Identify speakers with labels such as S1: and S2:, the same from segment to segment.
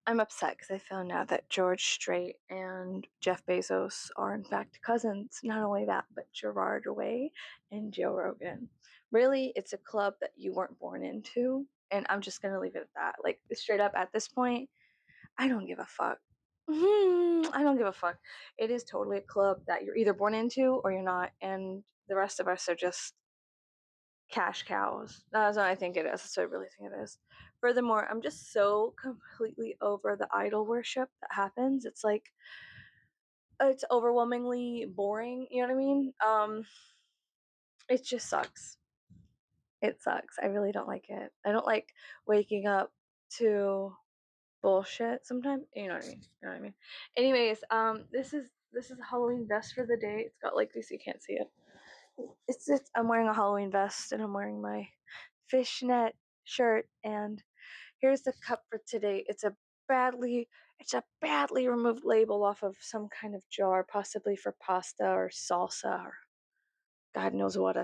S1: I'm upset because I found out that George Strait and Jeff Bezos are in fact cousins. Not only that, but Gerard Way and Joe Rogan. Really, it's a club that you weren't born into, and I'm just gonna leave it at that. Like straight up at this point, I don't give a fuck. I don't give a fuck. It is totally a club that you're either born into or you're not, and the rest of us are just cash cows. That's what I think it is. That's what I really think it is. Furthermore, I'm just so completely over the idol worship that happens. It's like it's overwhelmingly boring, you know what I mean? It just sucks. It sucks. I really don't like it. I don't like waking up to bullshit sometimes. You know what I mean? You know what I mean? Anyways, this is a Halloween vest for the day. It's got like this, you can't see it. It's I'm wearing a Halloween vest and I'm wearing my fishnet shirt, and here's the cup for today. It's a badly removed label off of some kind of jar, possibly for pasta or salsa or God knows what.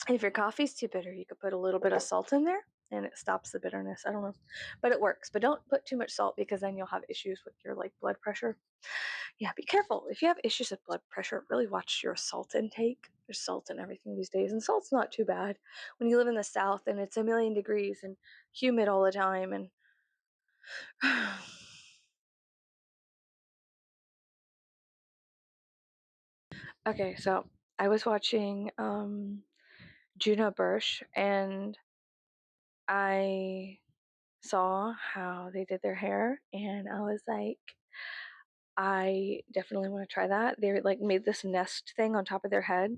S1: If your coffee's too bitter, you could put a little bit of salt in there and it stops the bitterness. I don't know, but it works. But don't put too much salt because then you'll have issues with your like blood pressure. Yeah, be careful. If you have issues with blood pressure, really watch your salt intake. There's salt in everything these days, and salt's not too bad when you live in the South and it's a million degrees and humid all the time. And okay, so I was watching Juno Birch, and I saw how they did their hair, and I was like, I definitely want to try that. They like made this nest thing on top of their head,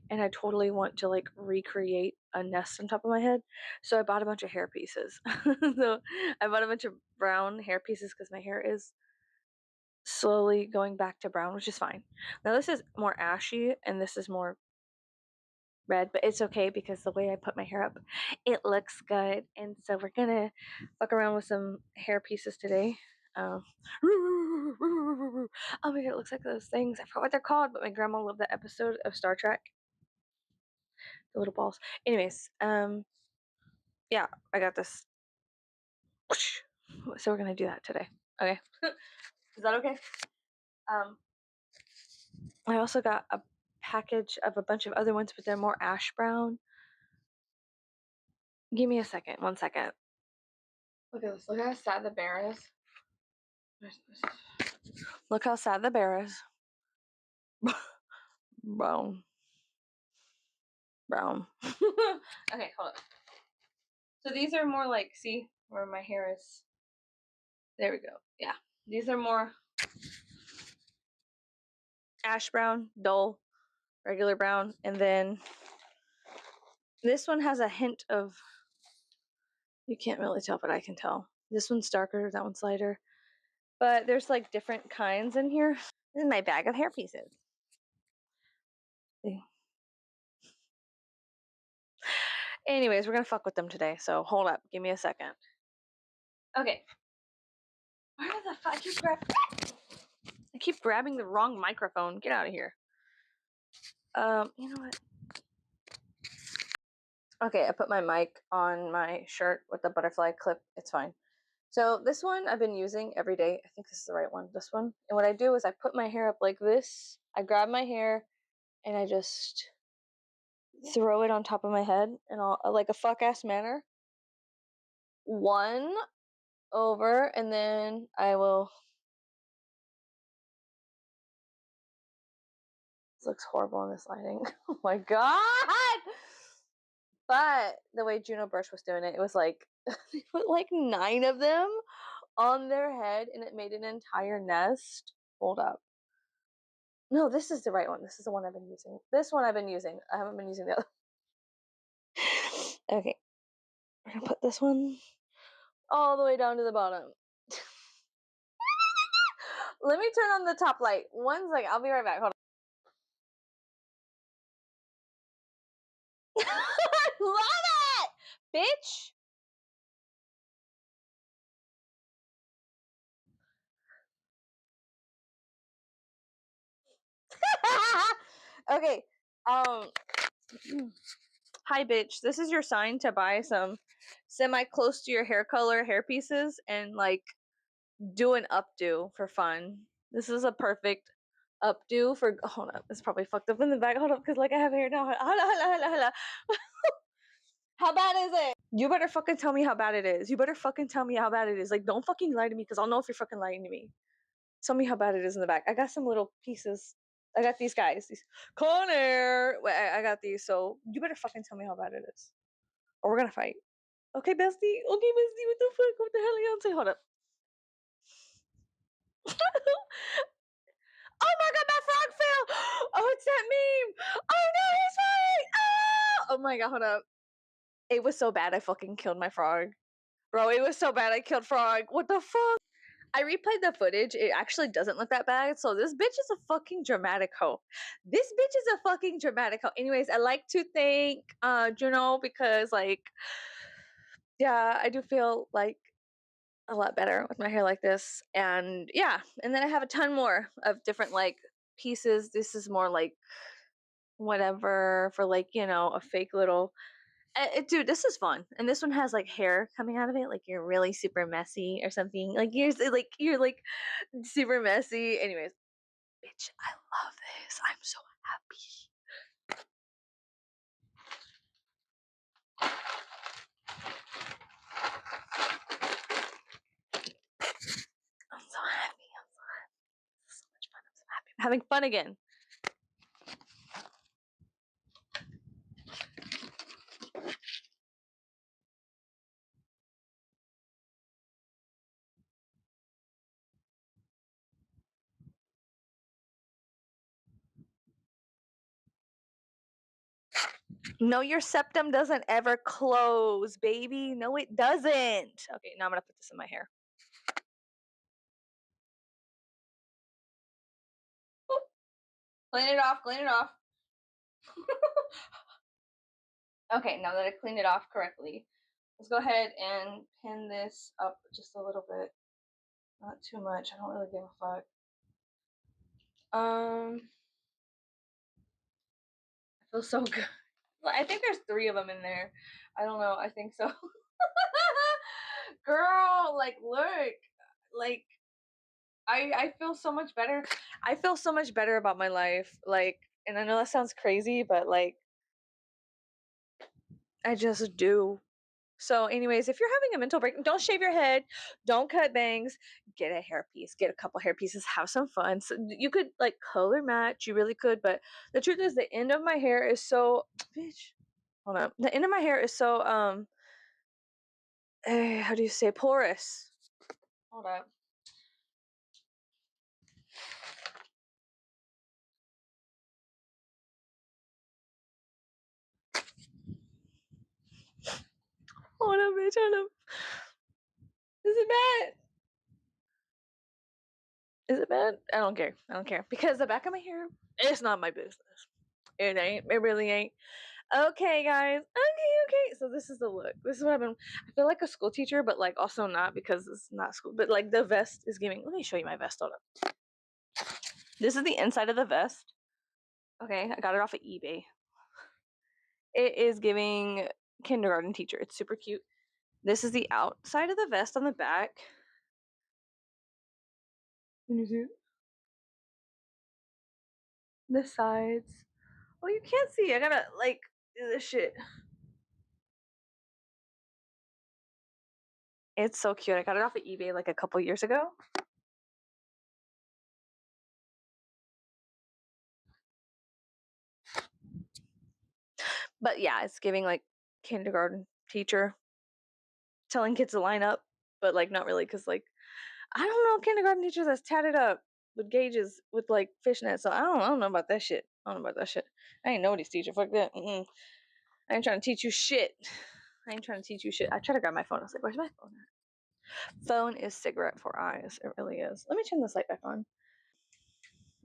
S1: and I totally want to like recreate a nest on top of my head. So I bought a bunch of hair pieces. So I bought a bunch of brown hair pieces because my hair is slowly going back to brown, which is fine. Now this is more ashy and this is more red, but it's okay because the way I put my hair up, it looks good. And so we're gonna fuck around with some hair pieces today. Oh my god, it looks like those things. I forgot what they're called, but my grandma loved that episode of Star Trek. The little balls. Anyways, yeah, I got this. So we're gonna do that today. Okay. Is that okay? I also got a package of a bunch of other ones, but they're more ash brown. Give me a second. 1 second. Look at this. Look how sad the bear is. Look how sad the bear is. Brown. Brown. Okay, hold up. So these are more like, see where my hair is? There we go. Yeah. These are more ash brown, dull, regular brown. And then this one has a hint of, you can't really tell, but I can tell. This one's darker, that one's lighter. But there's like different kinds in here. This is my bag of hair pieces. See? Anyways, we're gonna fuck with them today, so hold up. Give me a second. Okay. Where the fuck? I keep grabbing the wrong microphone. Get out of here. You know what? Okay, I put my mic on my shirt with the butterfly clip. It's fine. So this one I've been using every day. I think this is the right one, this one. And what I do is I put my hair up like this. I grab my hair and I just throw it on top of my head in like a fuck ass manner. One over, and then I will. This looks horrible in this lighting. Oh my god! But the way Juno Birch was doing it, it was like they put like 9 of them on their head, and it made an entire nest. Hold up. No, this is the right one. This is the one I've been using. This one I've been using. I haven't been using the other. Okay. We're gonna put this one all the way down to the bottom. Let me turn on the top light. 1 second. I'll be right back. Hold on. I love it! Bitch! Okay. Hi, bitch. This is your sign to buy some semi close to your hair color hair pieces and like do an updo for fun. This is a perfect updo for. Hold up, it's probably fucked up in the back. Hold up, because like I have hair now. Hold. How bad is it? You better fucking tell me how bad it is. You better fucking tell me how bad it is. Like, don't fucking lie to me, because I'll know if you're fucking lying to me. Tell me how bad it is in the back. I got some little pieces. I got these guys. These Connor. Wait, I got these. So you better fucking tell me how bad it is, or we're gonna fight. Okay, bestie. Okay, bestie. What the fuck? What the hell are you on? Say, hold up. Oh my god, my frog fell! Oh, it's that meme! Oh no, he's fine! Oh my god, hold up. It was so bad I fucking killed my frog. Bro, it was so bad I killed frog. What the fuck? I replayed the footage. It actually doesn't look that bad. So this bitch is a fucking dramatic hoe. This bitch is a fucking dramatic hoe. Anyways, I like to thank Juno, because like, yeah, I do feel like a lot better with my hair like this. And yeah, and then I have a ton more of different like pieces. This is more like whatever for like, a fake little dude, this is fun. And this one has like hair coming out of it, like you're really super messy or something. Like you're super messy. Anyways, bitch, I love this. I'm so happy. I'm so happy. I'm so happy. This is so much fun. I'm so happy. I'm having fun again. No, your septum doesn't ever close, baby. No, it doesn't. Okay, now I'm gonna put this in my hair. Oop. Clean it off, clean it off. Okay, now that I cleaned it off correctly, let's go ahead and pin this up just a little bit. Not too much. I don't really give a fuck. I feel so good. I think there's 3 of them in there. I don't know. I think so. Girl, like, look. Like, I feel so much better. I feel so much better about my life. Like, and I know that sounds crazy, but like, I just do. So, anyways, if you're having a mental break, don't shave your head, don't cut bangs, get a hairpiece, get a couple hair pieces, have some fun. So you could like color match, you really could, but the truth is, the end of my hair is so, bitch. Hold on, the end of my hair is so how do you say, porous? Hold up. Hold up, bitch. Hold up. Is it bad? Is it bad? I don't care. I don't care, because the back of my hair, it's not my business. It ain't. It really ain't. Okay, guys. Okay. So this is the look. This is what I've been. I feel like a school teacher, but like also not, because it's not school. But like the vest is giving. Let me show you my vest. Hold up. This is the inside of the vest. Okay, I got it off of eBay. It is giving kindergarten teacher. It's super cute. This is the outside of the vest on the back. Can you see it? The sides. Oh, you can't see. I gotta like do this shit. It's so cute. I got it off of eBay like a couple years ago. But yeah, it's giving like kindergarten teacher telling kids to line up, but like not really, because like I don't know kindergarten teachers that's tatted up with gauges with like fishnets. So I don't know about that shit. I don't know about that shit. I ain't nobody's teacher. Fuck that. I ain't trying to teach you shit. I ain't trying to teach you shit. I try to grab my phone. I was like, where's my phone at? Phone is cigarette for eyes. It really is. Let me turn this light back on.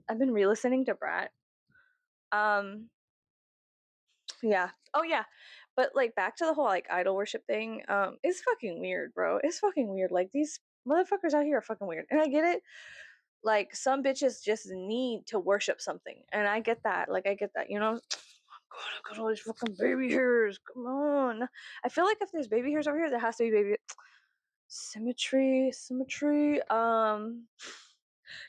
S1: I've been re-listening to Brat. Yeah. Oh yeah. But like back to the whole like idol worship thing. It's fucking weird, bro. It's fucking weird. Like these motherfuckers out here are fucking weird. And I get it. Like some bitches just need to worship something. And I get that. Like I get that, God, I got all these fucking baby hairs. Come on. I feel like if there's baby hairs over here, there has to be baby. Symmetry.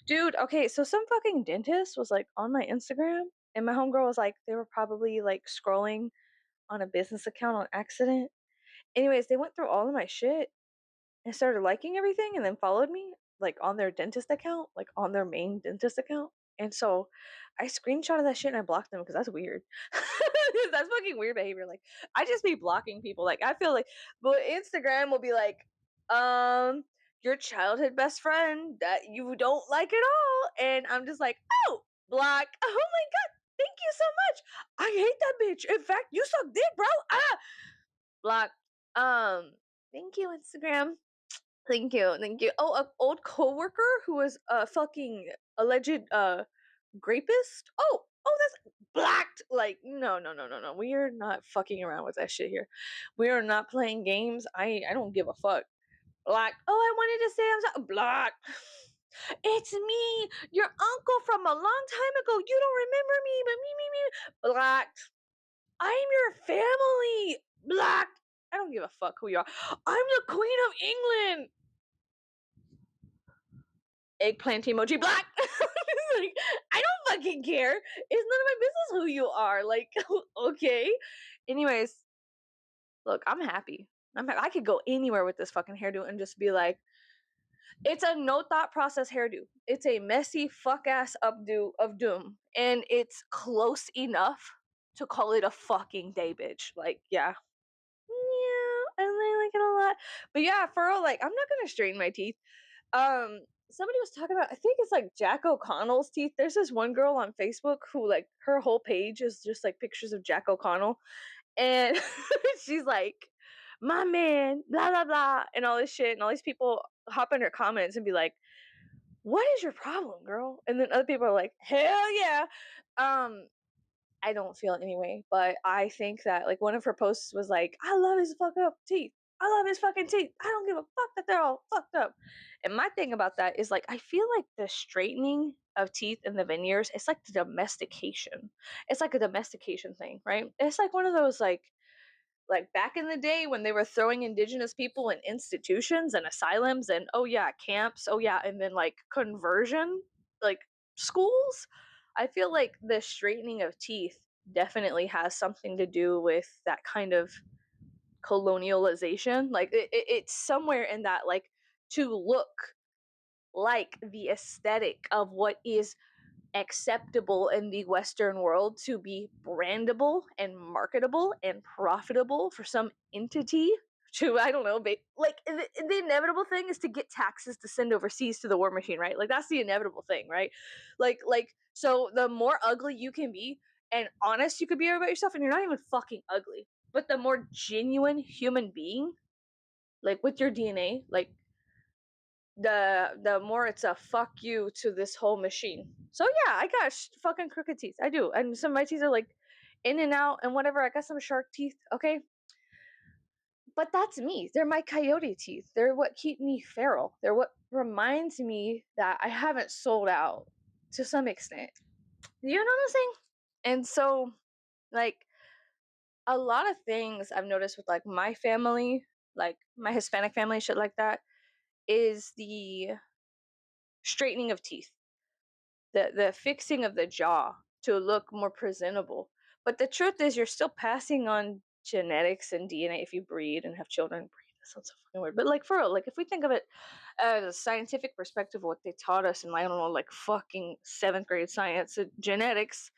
S1: Dude, okay, so some fucking dentist was like on my Instagram, and my homegirl was like, they were probably like scrolling on a business account on accident. Anyways, they went through all of my shit and started liking everything and then followed me like on their dentist account, like on their main dentist account. And so I screenshotted that shit and I blocked them because that's weird. That's fucking weird behavior. Like I just be blocking people. Like I feel like, but Instagram will be like, your childhood best friend that you don't like at all, and I'm just like, oh, block. Oh my god, thank you so much. I hate that bitch. In fact, you suck dick, bro. Ah, block. Thank you, Instagram. Thank you, thank you. Oh, an old coworker who was a fucking alleged rapist. Oh, that's blacked. Like, no. We are not fucking around with that shit here. We are not playing games. I don't give a fuck. Black. Oh, I wanted to say I'm so black. It's me, your uncle from a long time ago. You don't remember me, but me. Black. I'm your family. Black. I don't give a fuck who you are. I'm the Queen of England. Eggplant emoji black. Like, I don't fucking care. It's none of my business who you are. Like, okay. Anyways, look, I'm happy. I could go anywhere with this fucking hairdo and just be like, it's a no thought process hairdo. It's a messy fuck ass updo of doom, and it's close enough to call it a fucking day, bitch. Like, yeah, I like it a lot. But yeah, for real, like, I'm not gonna straighten my teeth. Somebody was talking about, I think it's like Jack O'Connell's teeth. There's this one girl on Facebook who, like, her whole page is just like pictures of Jack O'Connell, and she's like, my man, blah blah blah, and all this shit, and all these people hop in her comments and be like, what is your problem, girl? And then other people are like, hell yeah. I don't feel it anyway, but I think that, like, one of her posts was like, I love his fuck up teeth. I love his fucking teeth. I don't give a fuck that they're all fucked up. And my thing about that is, like, I feel like the straightening of teeth and the veneers, it's like the domestication. It's like a domestication thing, right? It's like one of those, like back in the day when they were throwing indigenous people in institutions and asylums and, oh yeah, camps, oh yeah, and then like conversion, like schools. I feel like the straightening of teeth definitely has something to do with that kind of colonialization. Like it's somewhere in that, like, to look like the aesthetic of what is acceptable in the Western world, to be brandable and marketable and profitable for some entity to, I don't know, like the inevitable thing is to get taxes to send overseas to the war machine, right? Like that's the inevitable thing, right? Like so the more ugly you can be and honest you could be about yourself, and you're not even fucking ugly, but the more genuine human being, like with your DNA, like the more it's a fuck you to this whole machine. So yeah, I got fucking crooked teeth. I do, and some of my teeth are like in and out and whatever. I got some shark teeth, okay, but that's me. They're my coyote teeth. They're what keep me feral. They're what reminds me that I haven't sold out to some extent. You know what I'm saying? And so, like, a lot of things I've noticed with like my family, like my Hispanic family, shit like that, is the straightening of teeth, the fixing of the jaw to look more presentable. But the truth is, you're still passing on genetics and DNA if you breed and have children. Breed, that sounds so fucking weird. But like for real, like if we think of it as a scientific perspective, what they taught us in, I don't know, like fucking 7th grade science, genetics,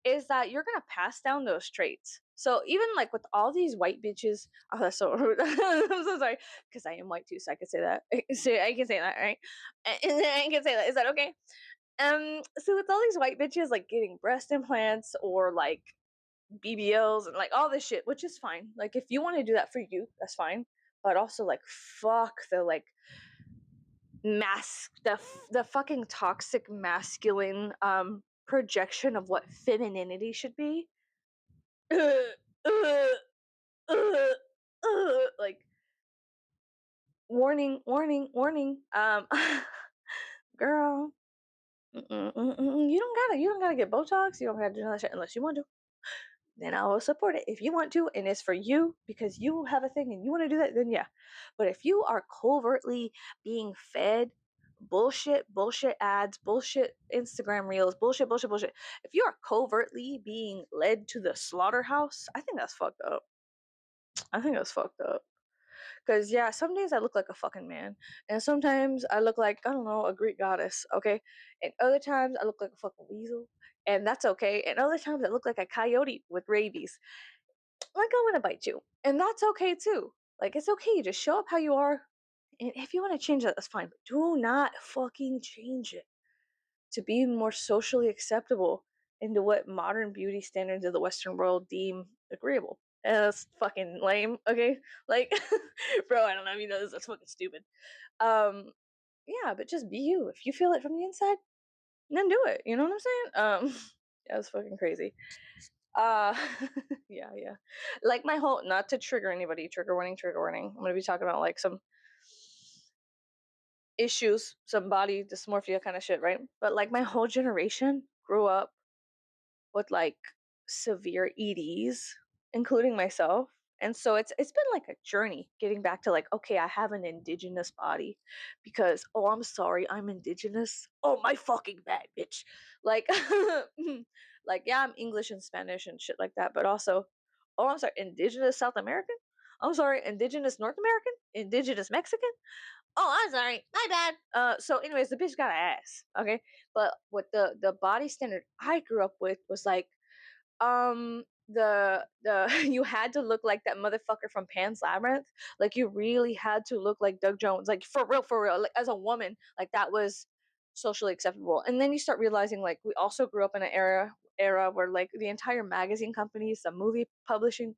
S1: is that you're gonna pass down those traits. So even like with all these white bitches, oh, that's so rude. I'm so sorry, because I am white too, so I can say that. I can say that, right? I can say that. Is that okay? So with all these white bitches like getting breast implants or like BBLs and like all this shit, which is fine. Like if you want to do that for you, that's fine. But also like fuck the like the fucking toxic masculine projection of what femininity should be. Like warning. Girl, you don't gotta get Botox. You don't gotta do none of that shit unless you want to. then I will support it. If you want to, and it's for you because you have a thing and you want to do that, then yeah. But if you are covertly being fed bullshit ads, bullshit Instagram reels, bullshit. If you are covertly being led to the slaughterhouse, I think that's fucked up. I think that's fucked up. Cause yeah, some days I look like a fucking man, and sometimes I look like, I don't know, a Greek goddess. Okay, and other times I look like a fucking weasel, and that's okay. And other times I look like a coyote with rabies. Like I want to bite you, and that's okay too. Like it's okay. Just show up how you are, and if you want to change that, that's fine. But do not fucking change it to be more socially acceptable into what modern beauty standards of the Western world deem agreeable. And that's fucking lame, okay? Like, bro, I don't know if you know this, that's fucking stupid. Um, yeah, but just be you. If you feel it from the inside, then do it. You know what I'm saying? Yeah, it's fucking crazy. Uh, yeah. Like my whole, not to trigger anybody, trigger warning. I'm gonna be talking about like some issues, some body dysmorphia kind of shit, right? But like my whole generation grew up with like severe EDs, including myself. And so it's been like a journey getting back to like, okay, I have an indigenous body because oh, I'm sorry, I'm indigenous. Oh my fucking bad, bitch. Like like yeah, I'm English and Spanish and shit like that, but also oh, I'm sorry, indigenous South American? I'm sorry, indigenous North American? Indigenous Mexican? Oh, I'm sorry, my bad. So anyways, the bitch got an ass, okay? But what the body standard I grew up with was like the you had to look like that motherfucker from Pan's Labyrinth. Like you really had to look like Doug Jones, like for real, like as a woman, like that was socially acceptable. And then you start realizing like we also grew up in an era where like the entire magazine companies, the movie production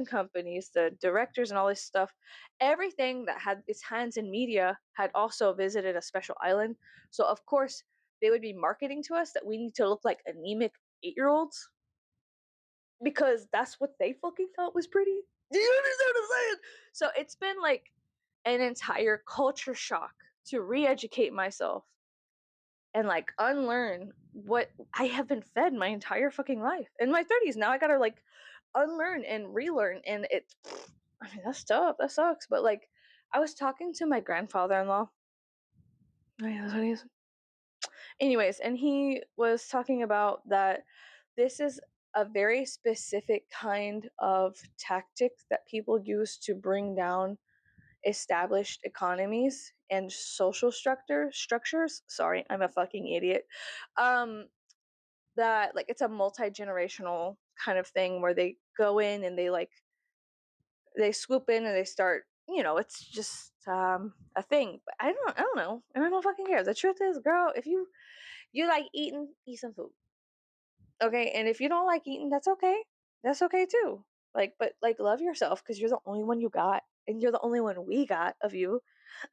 S1: companies, the directors and all this stuff, everything that had its hands in media had also visited a special island. So of course they would be marketing to us that we need to look like anemic 8-year-olds because that's what they fucking thought was pretty. Do you understand what I'm saying? So it's been like an entire culture shock to re-educate myself and like unlearn what I have been fed my entire fucking life. In my 30s now I gotta like unlearn and relearn, and it's, I mean, that's tough, that sucks, but like I was talking to my grandfather-in-law. Oh, yeah, that's what he is. Anyways, and he was talking about that this is a very specific kind of tactic that people use to bring down established economies and social structures. Sorry, I'm a fucking idiot. Um, that like it's a multi-generational kind of thing where they go in and they swoop in and they start, it's just a thing. But I don't know, and I don't fucking care. The truth is, girl, if you like eating, eat some food. Okay, and if you don't like eating, that's okay. That's okay too. Like, but like, love yourself because you're the only one you got, and you're the only one we got of you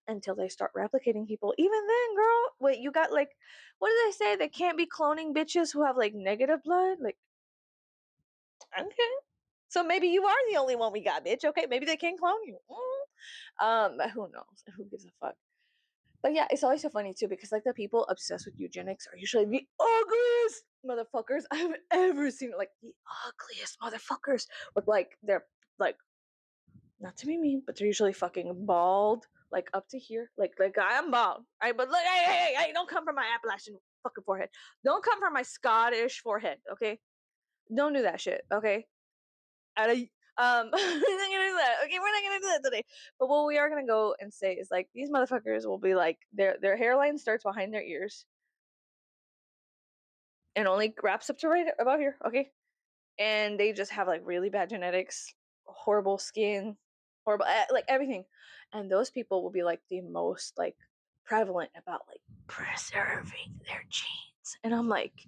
S1: until they start replicating people. Even then, girl, wait, you got like, what do they say? They can't be cloning bitches who have like negative blood. Like, okay, so maybe you are the only one we got, bitch. Okay, maybe they can clone you. But who knows? Who gives a fuck? But yeah, it's always so funny too because like the people obsessed with eugenics are usually the ugliest motherfuckers I've ever seen. Like the ugliest motherfuckers with like they're like, not to be mean, but they're usually fucking bald, like up to here. Like I am bald, right? But like, hey, don't come from my Appalachian fucking forehead. Don't come from my Scottish forehead, okay? Don't do that shit, okay? We're not gonna do that. Okay, we're not gonna do that today. But what we are gonna go and say is like these motherfuckers will be like their hairline starts behind their ears and only wraps up to right about here. Okay, and they just have like really bad genetics, horrible skin, horrible like everything, and those people will be like the most like prevalent about like preserving their genes. And I'm like,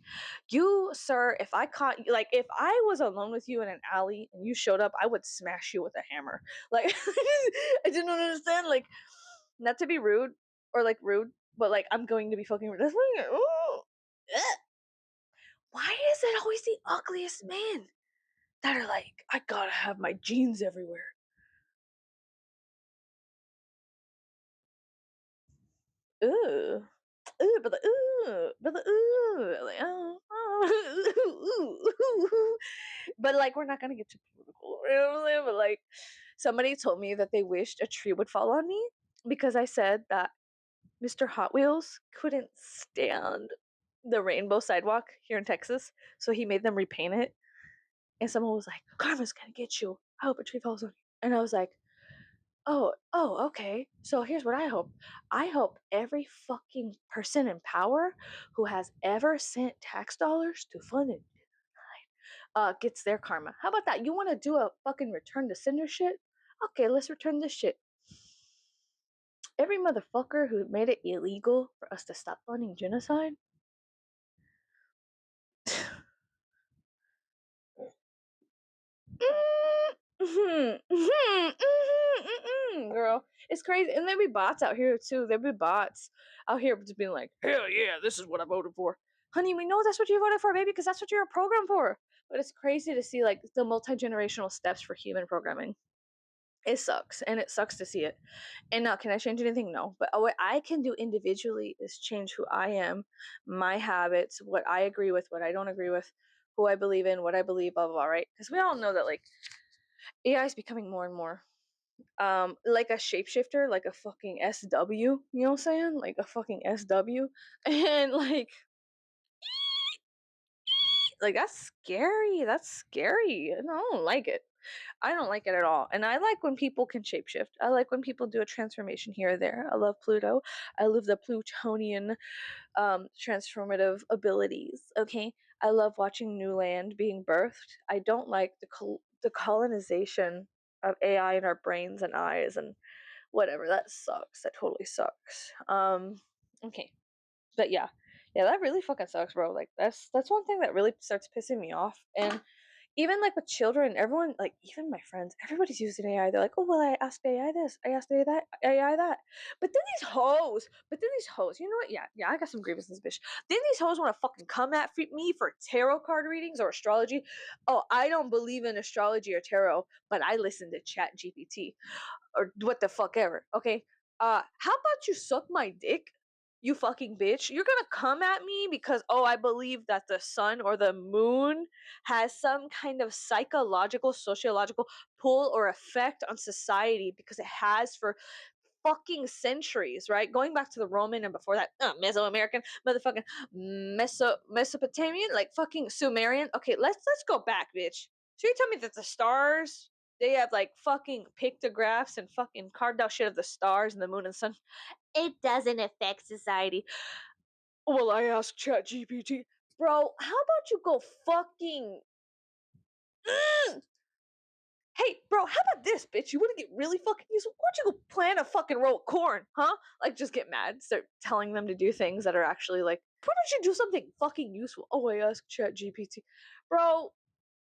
S1: you sir, if I caught you, like if I was alone with you in an alley and you showed up, I would smash you with a hammer. Like I didn't understand, like, not to be rude or like rude, but like I'm going to be fucking rude. That's fucking, ooh, ugh. Why is it always the ugliest men that are like, I gotta have my jeans everywhere? Ooh. Ooh, but the ooh, like, oh. But like, we're not gonna get too political, you know what I'm saying? But like, somebody told me that they wished a tree would fall on me because I said that Mr. Hot Wheels couldn't stand the rainbow sidewalk here in Texas, so he made them repaint it. And someone was like, "Karma's gonna get you. I hope a tree falls on you." And I was like, "Oh, okay. So here's what I hope. I hope every fucking person in power who has ever sent tax dollars to fund it gets their karma. How about that? You want to do a fucking return to sender shit? Okay, let's return this shit. Every motherfucker who made it illegal for us to stop funding genocide." Girl, it's crazy. And there be bots out here too. There be bots out here just being like, "Hell yeah, this is what I voted for." Honey, we know that's what you voted for, baby, because that's what you're programmed for. But it's crazy to see like the multi-generational steps for human programming. It sucks, and it sucks to see it. And now, can I change anything? No. But what I can do individually is change who I am, my habits, what I agree with, what I don't agree with, who I believe in, what I believe, blah blah blah. Right? Because we all know that like AI is becoming more and more like a shapeshifter, like a fucking SW, you know what I'm saying? Like a fucking SW. And like that's scary. That's scary. And I don't like it. I don't like it at all. And I like when people can shapeshift. I like when people do a transformation here or there. I love Pluto. I love the Plutonian transformative abilities. Okay. I love watching new land being birthed. I don't like the colonization of AI in our brains and eyes and whatever. That sucks. That totally sucks. Okay. But yeah. Yeah, that really fucking sucks, bro. Like that's one thing that really starts pissing me off. And even like with children, everyone, like even my friends, everybody's using AI. They're like, "Oh well, I asked AI this, I asked AI that, AI that." But then these hoes, you know what? Yeah, I got some grievances, bitch. Then these hoes want to fucking come at me for tarot card readings or astrology. Oh, I don't believe in astrology or tarot, but I listen to Chat GPT or what the fuck ever. Okay. How about you suck my dick? You fucking bitch. You're gonna come at me because, oh, I believe that the sun or the moon has some kind of psychological, sociological pull or effect on society because it has for fucking centuries, right? Going back to the Roman and before that, Mesoamerican, motherfucking Mesopotamian, like fucking Sumerian. Okay, let's go back, bitch. So you tell me that the stars, they have like fucking pictographs and fucking carved out shit of the stars and the moon and sun. It doesn't affect society. Well, I asked ChatGPT, bro. How about you go fucking? Hey, bro, how about this, bitch? You want to get really fucking useful? Why don't you go plant a fucking row of corn, huh? Like, just get mad, start telling them to do things that are actually like, why don't you do something fucking useful? Oh, I asked ChatGPT, bro.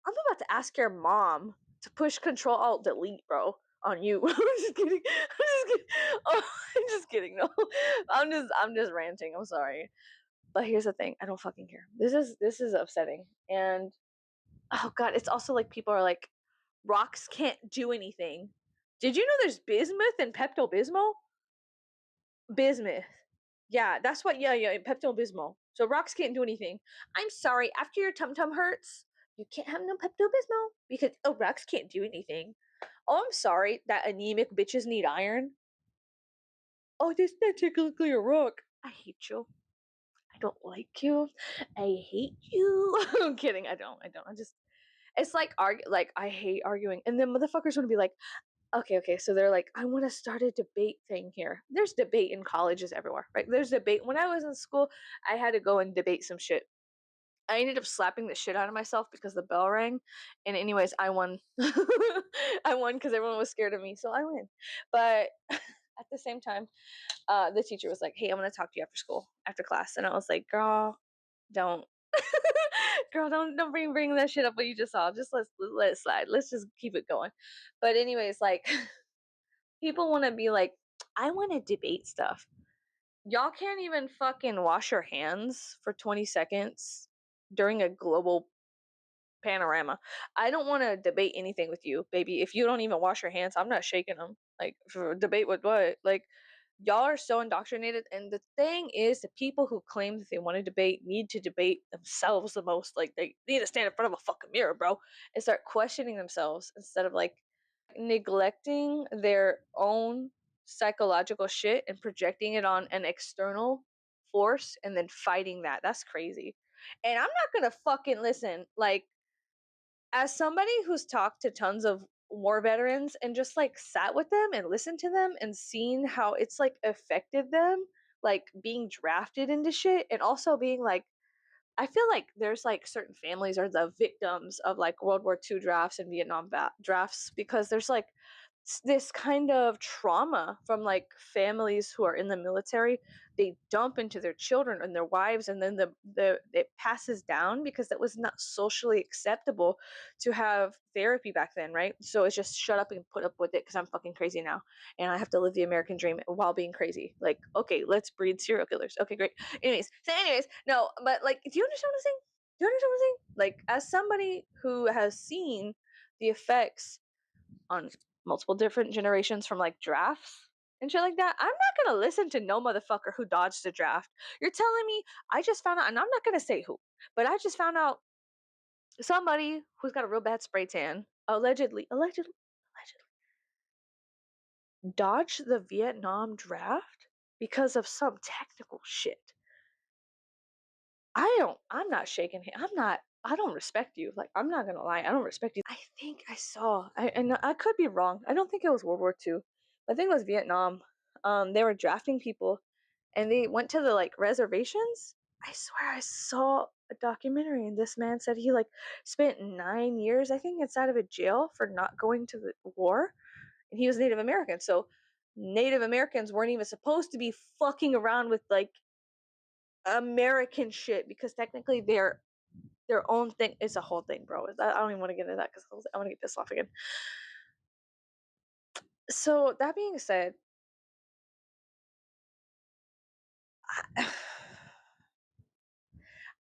S1: I'm about to ask your mom to push Control Alt Delete, bro, on you. I'm just kidding. I'm just kidding. Oh, I'm just kidding. No, I'm just ranting. I'm sorry, but here's the thing. I don't fucking care. This is upsetting, and oh god, it's also like people are like, rocks can't do anything. Did you know there's bismuth and Pepto Bismol? Bismuth. Yeah, that's what. Yeah, Pepto Bismol. So rocks can't do anything. I'm sorry. After your tum tum hurts, you can't have no Pepto Bismol because oh, rocks can't do anything. Oh, I'm sorry that anemic bitches need iron. Oh, this not technically a rock. I hate you. I don't like you. I hate you. I'm kidding. I don't. I just it's like argue like I hate arguing. And then motherfuckers want to be like, okay. So they're like, I want to start a debate thing here. There's debate in colleges everywhere, right? There's debate. When I was in school, I had to go and debate some shit. I ended up slapping the shit out of myself because the bell rang. And anyways, I won. I won because everyone was scared of me, so I win. But at the same time, the teacher was like, "Hey, I'm gonna talk to you after school, after class," and I was like, "Girl, don't." Girl, don't bring that shit up what you just saw. Just let it slide. Let's just keep it going. But anyways, like people want to be like, I want to debate stuff. Y'all can't even fucking wash your hands for 20 seconds during a global panorama. I don't want to debate anything with you, baby. If you don't even wash your hands, I'm not shaking them. Like for debate with what? Like Y'all are so indoctrinated, and the thing is, the people who claim that they want to debate need to debate themselves the most. Like, they need to stand in front of a fucking mirror, bro, and start questioning themselves instead of like neglecting their own psychological shit and projecting it on an external force and then fighting that. That's crazy. And I'm not gonna fucking listen. Like, as somebody who's talked to tons of war veterans and just like sat with them and listened to them and seen how it's like affected them, like being drafted into shit and also being like, I feel like there's like certain families are the victims of like World War II drafts and Vietnam drafts, because there's like this kind of trauma from like families who are in the military. They dump into their children and their wives, and then the it passes down because that was not socially acceptable to have therapy back then, right? So it's just shut up and put up with it because I'm fucking crazy now and I have to live the American dream while being crazy. Like, okay, let's breed serial killers. Okay, great. Anyways, no, but like, do you understand what I'm saying? Do you understand what I'm saying? Like, as somebody who has seen the effects on multiple different generations from like drafts and shit like that, I'm not gonna listen to no motherfucker who dodged a draft. You're telling me I just found out, and I'm not gonna say who, but I just found out somebody who's got a real bad spray tan, allegedly dodged the Vietnam draft because of some technical shit. I'm not shaking him. I don't respect you. Like, I'm not gonna lie, I don't respect you. I think I saw, and I could be wrong. I don't think it was World War II. I think it was Vietnam. They were drafting people, and they went to the like reservations. I swear I saw a documentary, and this man said he like spent 9 years, I think, inside of a jail for not going to the war, and he was Native American. So Native Americans weren't even supposed to be fucking around with like American shit because technically they're their own thing. It's a whole thing, bro. I don't even want to get into that because I want to get pissed off again. So that being said, I,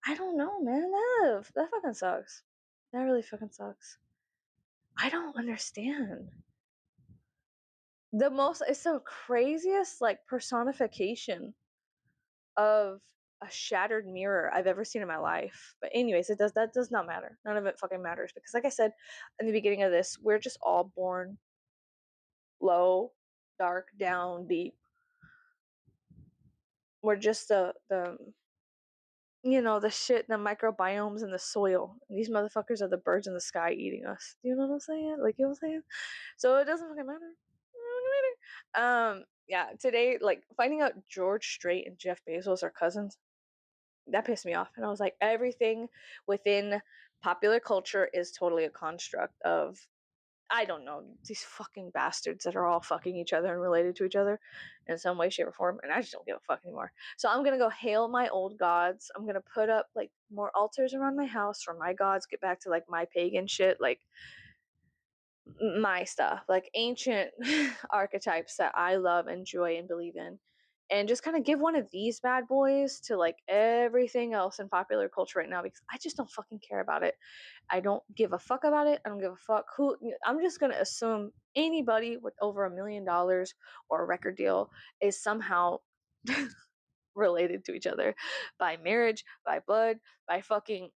S1: I don't know, man. That fucking sucks. That really fucking sucks. I don't understand. It's the craziest like personification of a shattered mirror I've ever seen in my life. But anyways, that does not matter. None of it fucking matters because, like I said in the beginning of this, we're just all born low, dark, down, deep. We're just the the shit, the microbiomes in the soil. These motherfuckers are the birds in the sky eating us. Do you know what I'm saying? Like, you know what I'm saying? So it doesn't fucking matter. Yeah, today, like, finding out George Strait and Jeff Bezos are cousins, that pissed me off. And I was like, everything within popular culture is totally a construct of, I don't know, these fucking bastards that are all fucking each other and related to each other in some way, shape, or form. And I just don't give a fuck anymore. So I'm gonna go hail my old gods. I'm gonna put up like more altars around my house for my gods. Get back to like my pagan shit, like my stuff, like ancient archetypes that I love, enjoy, and believe in. And just kind of give one of these bad boys to like everything else in popular culture right now because I just don't fucking care about it. I don't give a fuck about it. I don't give a fuck who. I'm just gonna assume anybody with over $1 million or a record deal is somehow related to each other by marriage, by blood, by fucking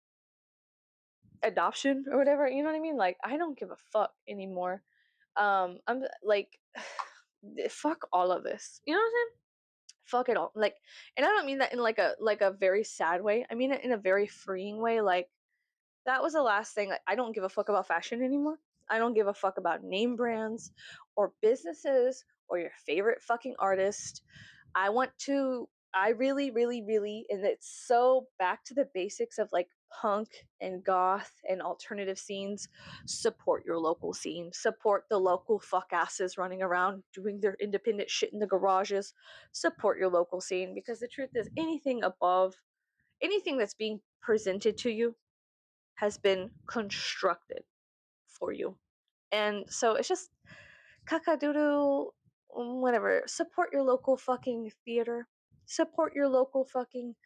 S1: adoption or whatever. You know what I mean? Like, I don't give a fuck anymore. I'm like, fuck all of this. You know what I'm saying? Fuck it all. Like, and I don't mean that in like a very sad way. I mean it in a very freeing way. Like, that was the last thing. Like, I don't give a fuck about fashion anymore. I don't give a fuck about name brands or businesses or your favorite fucking artist. I really, really, really, and it's so back to the basics of like punk and goth and alternative scenes. Support your local scene. Support the local fuck asses running around doing their independent shit in the garages. Support your local scene because the truth is, anything above, anything that's being presented to you has been constructed for you. And so it's just caca doodle, whatever. Support your local fucking theater. Support your local fucking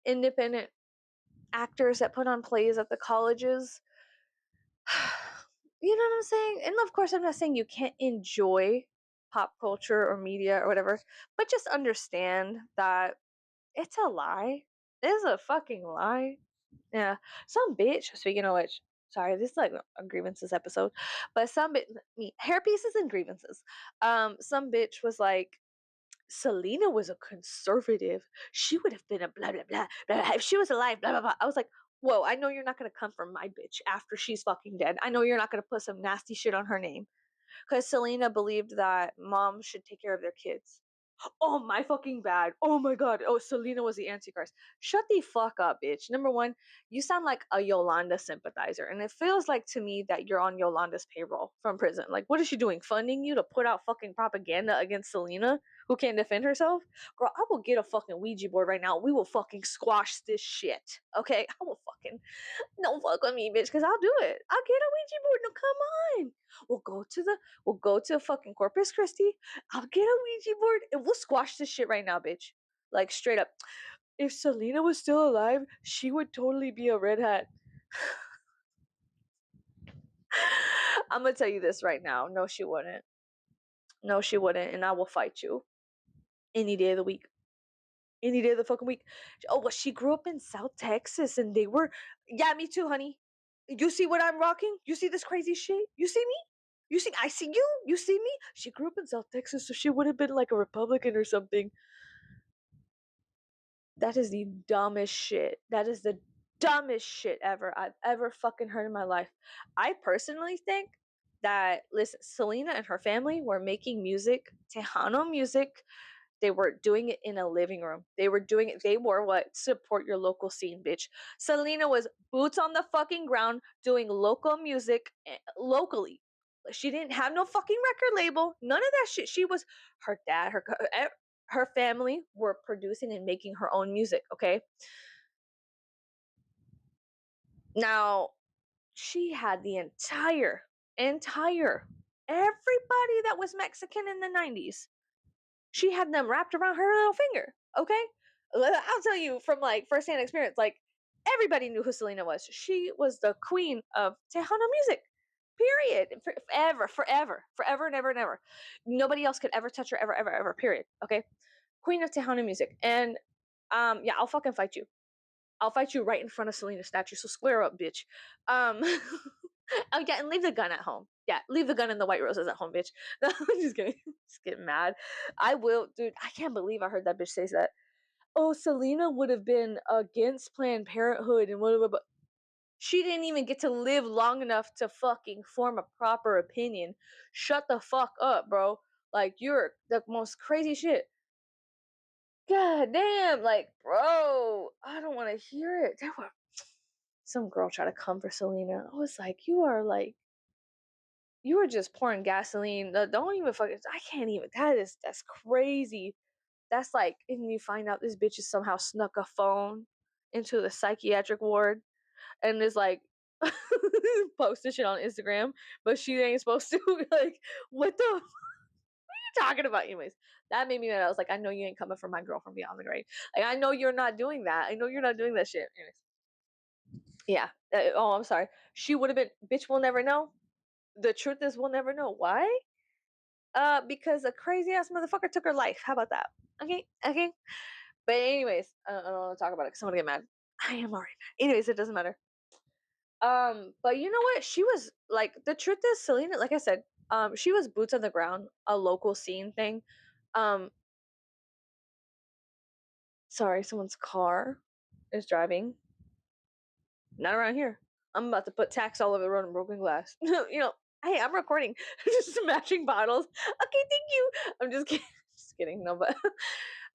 S1: independent actors that put on plays at the colleges. You know what I'm saying? And of course, I'm not saying you can't enjoy pop culture or media or whatever, but just understand that it's a lie. It's a fucking lie. Yeah. Some bitch, speaking of which, sorry, this is like a grievances episode, but some bitch, me, hair pieces and grievances. Some bitch was like, Selena was a conservative. She would have been a blah, blah, blah, blah. If she was alive, blah, blah, blah. I was like, whoa, I know you're not going to come for my bitch after she's fucking dead. I know you're not going to put some nasty shit on her name. Because Selena believed that moms should take care of their kids. Oh my fucking bad. Oh my god. Oh, Selena was the Antichrist. Shut the fuck up, bitch. Number one, you sound like a Yolanda sympathizer. And it feels like to me that you're on Yolanda's payroll from prison. Like, what is she doing? Funding you to put out fucking propaganda against Selena, who can't defend herself? Girl, I will get a fucking Ouija board right now. We will fucking squash this shit. Okay? I will fucking. Don't fuck with me, bitch, because I'll do it. I'll get a Ouija board. No, come on. We'll go to fucking Corpus Christi. I'll get a Ouija board and we'll squash this shit right now, bitch. Like straight up. If Selena was still alive, she would totally be a red hat. I'm gonna tell you this right now. No, she wouldn't. No, she wouldn't, and I will fight you any day of the week. Any day of the fucking week. Oh, well, she grew up in South Texas and they were. Yeah, me too, honey. You see what I'm rocking? You see this crazy shit? You see me? You see, I see you. You see me? She grew up in South Texas, so she would have been like a Republican or something. That is the dumbest shit. That is the dumbest shit ever I've ever fucking heard in my life. I personally think that, listen, Selena and her family were making music, Tejano music. They were doing it in a living room. They were doing it. They were what? Support your local scene, bitch. Selena was boots on the fucking ground doing local music locally. She didn't have no fucking record label. None of that shit. She was her dad, her family were producing and making her own music, okay? Now, she had the entire everybody that was Mexican in the 90s. She had them wrapped around her little finger, okay? I'll tell you from like firsthand experience, like everybody knew who Selena was. She was the queen of Tejano music. Period. Forever and ever and ever. Nobody else could ever touch her ever, ever, ever. Period. Okay? Queen of Tejano music. And yeah, I'll fucking fight you. I'll fight you right in front of Selena's statue. So square up, bitch. Oh yeah, and leave the gun at home. Yeah, leave the gun and the white roses at home, bitch. No, I'm just kidding. Just getting mad. I will, dude. I can't believe I heard that bitch say that. Oh, Selena would have been against Planned Parenthood and whatever, but she didn't even get to live long enough to fucking form a proper opinion. Shut the fuck up, bro. Like you're the most crazy shit. God damn, like, bro, I don't want to hear it. There were some girl try to come for Selena. I was like, you were just pouring gasoline. Don't even fucking. I can't even. That's crazy. That's like, and you find out this bitch has somehow snuck a phone into the psychiatric ward and is like posting shit on Instagram, but she ain't supposed to. Like, what the? What are you talking about? Anyways, that made me mad. I was like, I know you ain't coming for my girl from beyond the grave. Like, I know you're not doing that. I know you're not doing that shit. Anyways, yeah. Oh, I'm sorry. She would have been. Bitch, we'll never know. The truth is, we'll never know. Why? Because a crazy ass motherfucker took her life. How about that? Okay, okay. But anyways, I don't want to talk about it because I'm gonna get mad. I am already mad. Anyways, it doesn't matter. But you know what? She was like, the truth is, Selena, like I said, she was boots on the ground, a local scene thing. Um, sorry, someone's car is driving. Not around here. I'm about to put tacks all over the road and broken glass. You know, hey, I'm recording. Just smashing bottles. Okay, thank you. I'm just kidding. Just kidding. No, but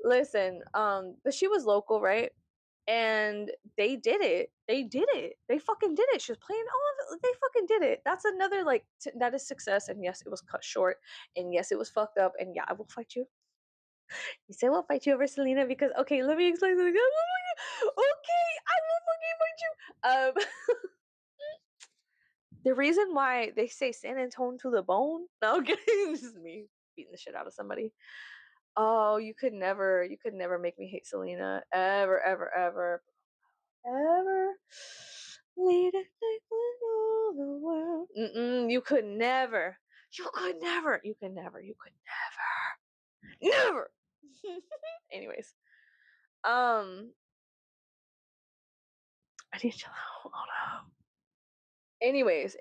S1: listen, but she was local, right? And they did it. They did it. They fucking did it. She was playing all of it. They fucking did it. That's another like that is success. And yes, it was cut short. And yes, it was fucked up. And yeah, I will fight you. You say we'll fight you over Selena because okay, let me explain something. Okay, I will fucking fight you. The reason why they say San Antone to the bone. No, okay, this is me beating the shit out of somebody. Oh, you could never make me hate Selena. Ever, ever, ever. Ever. Late at night when all the world. You could never. You could never. You could never. You could never. Never. Anyways, I need to chill out. Oh no. Anyways,